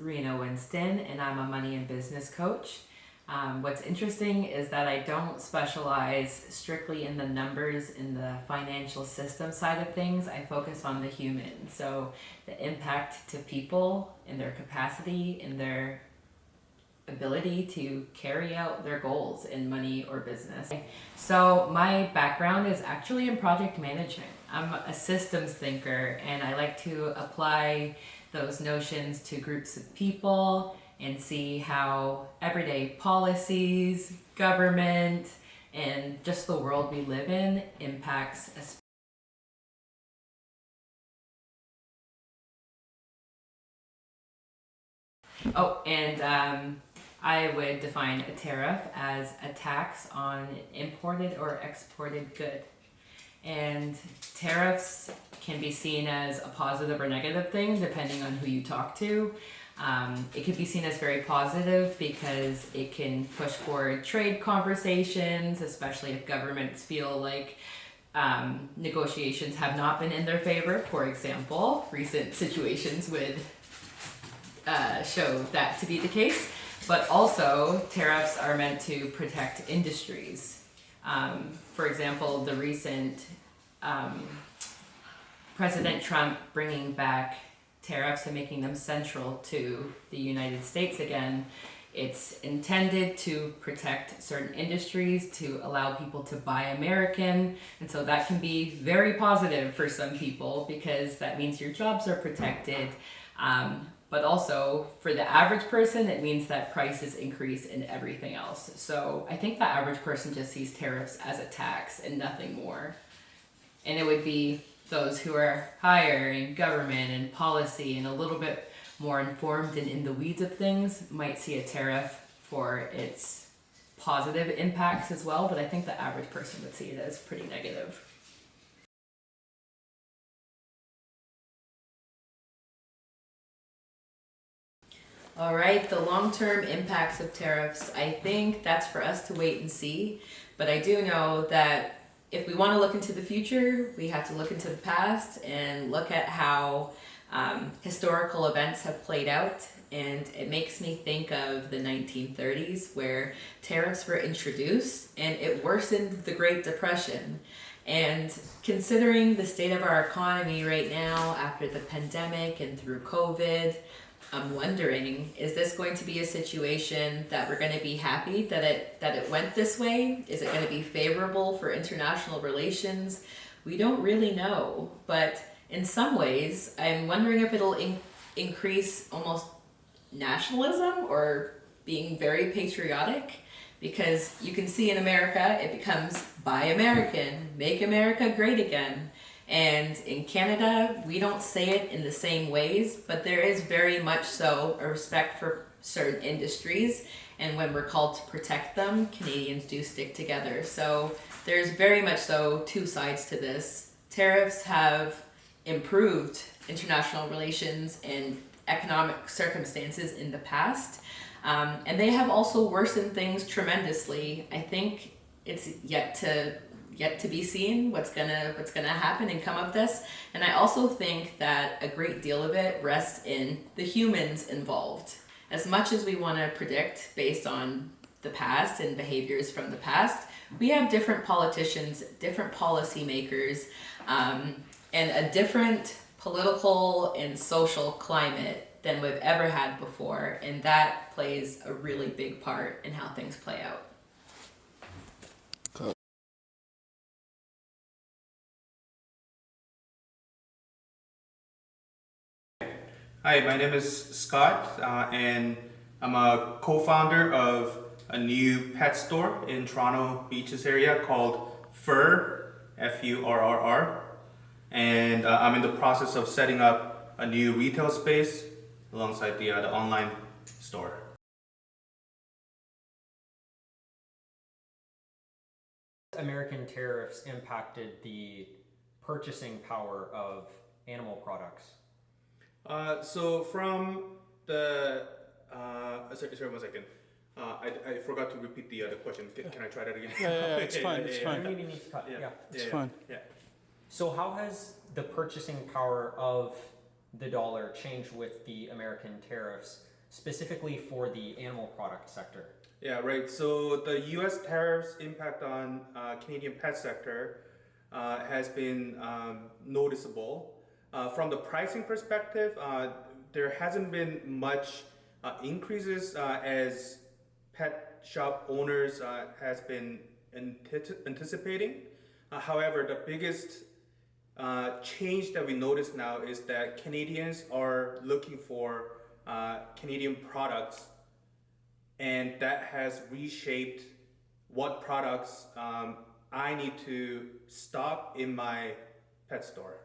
Rena Winston, and I'm a money and business coach. What's interesting is that I don't specialize strictly in the numbers in the financial system side of things. I focus on the human, so the impact to people and their capacity and their ability to carry out their goals in money or business. So my background is actually in project management. I'm a systems thinker, and I like to apply those notions to groups of people and see how everyday policies, government, and just the world we live in impacts us. Oh, and I would define a tariff as a tax on imported or exported good. And tariffs can be seen as a positive or negative thing depending on who you talk to. It could be seen as very positive because it can push forward trade conversations, especially if governments feel like negotiations have not been in their favor. For example, recent situations would show that to be the case. But also, tariffs are meant to protect industries. For example, the recent President Trump bringing back tariffs and making them central to the United States again, it's intended to protect certain industries, to allow people to buy American, and so that can be very positive for some people because that means your jobs are protected. But also, for the average person, it means that prices increase in everything else. So I think the average person just sees tariffs as a tax and nothing more. And it would be those who are higher in government and policy and a little bit more informed and in the weeds of things might see a tariff for its positive impacts as well. But I think the average person would see it as pretty negative. All right, the long-term impacts of tariffs, I think that's for us to wait and see. But I do know that if we want to look into the future, we have to look into the past and look at how historical events have played out. And it makes me think of the 1930s where tariffs were introduced and it worsened the Great Depression. And considering the state of our economy right now after the pandemic and through COVID, I'm wondering, is this going to be a situation that we're going to be happy that it went this way? Is it going to be favorable for international relations? We don't really know, but in some ways, I'm wondering if it'll increase almost nationalism or being very patriotic, because you can see in America it becomes Buy American, Make America Great Again. And in Canada, we don't say it in the same ways, but there is very much so a respect for certain industries. And when we're called to protect them, Canadians do stick together. So there's very much so two sides to this. Tariffs have improved international relations and economic circumstances in the past. And they have also worsened things tremendously. I think it's yet to be seen what's gonna happen and come of this. And I also think that a great deal of it rests in the humans involved. As much as we want to predict based on the past and behaviors from the past, we have different politicians, different policymakers, and a different political and social climate than we've ever had before, and that plays a really big part in how things play out. Hi, my name is Scott, and I'm a co-founder of a new pet store in Toronto Beaches area called Furrr, F-U-R-R-R. And I'm in the process of setting up a new retail space alongside the online store. American tariffs impacted the purchasing power of animal products? So from the sorry, 1 second. I forgot to repeat the question. Can I try that again? Yeah, it's fine. It's You fine. don't even need to cut. Yeah. It's fine. Yeah. So how has the purchasing power of the dollar changed with the American tariffs, specifically for the animal product sector? Yeah, right. So the U.S. tariffs impact on Canadian pet sector has been noticeable. From the pricing perspective, there hasn't been much increases as pet shop owners has been anticipating. However, the biggest change that we notice now is that Canadians are looking for Canadian products, and that has reshaped what products I need to stock in my pet store.